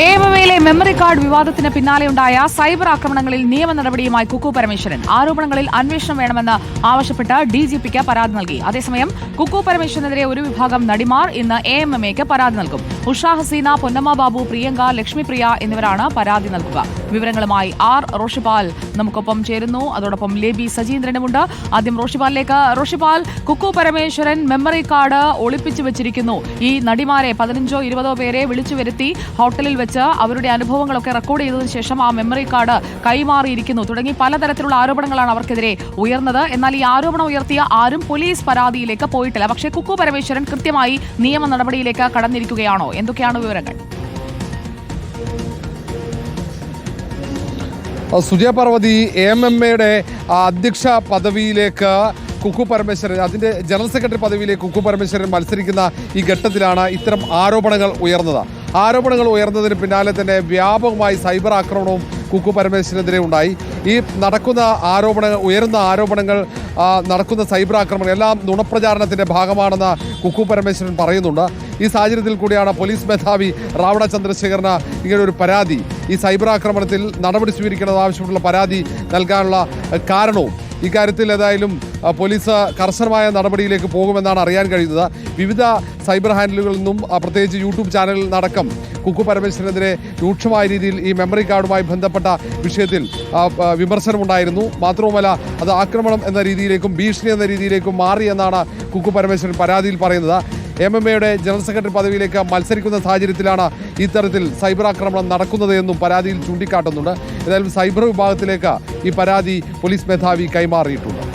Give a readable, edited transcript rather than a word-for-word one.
എഎംഎംഎയിലെ memory card വിവാദത്തിന് പിന്നാലെയുണ്ടായ cyber ആക്രമണങ്ങളിൽ നിയമ നടപടിയുമായി കുക്കു പരമേശ്വരൻ ആരോപണങ്ങളിൽ അന്വേഷണം വേണമെന്ന് ആവശ്യപ്പെട്ട് ഡിജിപിക്ക് പരാതി നൽകി. അതേസമയം കുക്കു പരമേശ്വരനെതിരെ ഒരു വിഭാഗം നടിമാർ ഇന്ന് എഎംഎംഎക്ക് പരാതി നൽകും. ഉഷാ ഹസീന, പൊന്നമ്മ ബാബു, പ്രിയങ്ക, ലക്ഷ്മിപ്രിയ എന്നിവരാണ് പരാതി നൽകുക. വിവരങ്ങളുമായി ആർ റോഷിപാൽ നമുക്കൊപ്പം ചേരുന്നു. അതോടൊപ്പം ലേബി സജീന്ദ്രനുമുണ്ട്. ആദ്യം റോഷിപാലിലേക്ക്. റോഷിപാൽ, കുക്കു പരമേശ്വരൻ മെമ്മറി കാർഡ് ഒളിപ്പിച്ചു വെച്ചിരിക്കുന്നു. ഈ നടിമാരെ 15-20 പേരെ വിളിച്ചു വരുത്തി ഹോട്ടലിൽ വെച്ച് അവരുടെ അനുഭവങ്ങളൊക്കെ റെക്കോർഡ് ചെയ്തതിനു ശേഷം ആ മെമ്മറി കാർഡ് കൈമാറിയിരിക്കുന്നു തുടങ്ങി പലതരത്തിലുള്ള ആരോപണങ്ങളാണ് അവർക്കെതിരെ ഉയർന്നത്. എന്നാൽ ഈ ആരോപണം ഉയർത്തിയ ആരും പോലീസ് പരാതിയിലേക്ക് പോയിട്ടില്ല. പക്ഷേ കുക്കു പരമേശ്വരൻ കൃത്യമായി നിയമ നടപടിയിലേക്ക് കടന്നിരിക്കുകയാണോ? എന്തൊക്കെയാണ് വിവരങ്ങൾ? സുജയ പാർവതി, എഎംഎംഎയുടെ അധ്യക്ഷ പദവിയിലേക്ക് കുക്കു പരമേശ്വരൻ, അതിൻ്റെ ജനറൽ സെക്രട്ടറി പദവിയിലേക്ക് കുക്കു പരമേശ്വരൻ മത്സരിക്കുന്ന ഈ ഘട്ടത്തിലാണ് ഇത്തരം ആരോപണങ്ങൾ ഉയർന്നത്. ആരോപണങ്ങൾ ഉയർന്നതിന് പിന്നാലെ തന്നെ വ്യാപകമായി സൈബർ ആക്രമണവും കുക്കു പരമേശ്വരനെതിരെ ഉണ്ടായി. ഈ നടക്കുന്ന ആരോപണങ്ങൾ, ഉയർന്ന ആരോപണങ്ങൾ, നടക്കുന്ന സൈബർ ആക്രമണം എല്ലാം നുണപ്രചാരണത്തിൻ്റെ ഭാഗമാണെന്ന് കുക്കു പരമേശ്വരൻ പറയുന്നുണ്ട്. ഈ സാഹചര്യത്തിൽ കൂടിയാണ് പോലീസ് മേധാവി റാവണ ചന്ദ്രശേഖരന് ഇങ്ങനൊരു പരാതി, ഈ സൈബർ ആക്രമണത്തിൽ നടപടി സ്വീകരിക്കണമെന്ന് ആവശ്യപ്പെട്ടുള്ള പരാതി നൽകാനുള്ള കാരണവും. ഇക്കാര്യത്തിൽ ഏതായാലും പോലീസ് കർശനമായ നടപടിയിലേക്ക് പോകുമെന്നാണ് അറിയാൻ കഴിയുന്നത്. വിവിധ സൈബർ ഹാൻഡിലുകളിൽ നിന്നും, പ്രത്യേകിച്ച് യൂട്യൂബ് ചാനലിൽ നടക്കം കുക്കു പരമേശ്വരനെതിരെ രൂക്ഷമായ രീതിയിൽ ഈ മെമ്മറി കാർഡുമായി ബന്ധപ്പെട്ട വിഷയത്തിൽ വിമർശനമുണ്ടായിരുന്നു. മാത്രവുമല്ല, അത് ആക്രമണം എന്ന രീതിയിലേക്കും ഭീഷണി എന്ന രീതിയിലേക്കും മാറി എന്നാണ് കുക്കു പരമേശ്വരൻ പരാതിയിൽ പറയുന്നത്. എഎംഎംഎയുടെ ജനറൽ സെക്രട്ടറി പദവിയിലേക്ക് മത്സരിക്കുന്ന സാഹചര്യത്തിലാണ് ഇത്തരത്തിൽ സൈബർ ആക്രമണം നടക്കുന്നത് എന്നും പരാതിയിൽ ചൂണ്ടിക്കാട്ടുന്നുണ്ട്. ഏതായാലും സൈബർ വിഭാഗത്തിലേക്ക് ഈ പരാതി പോലീസ് മേധാവി കൈമാറിയിട്ടുണ്ട്.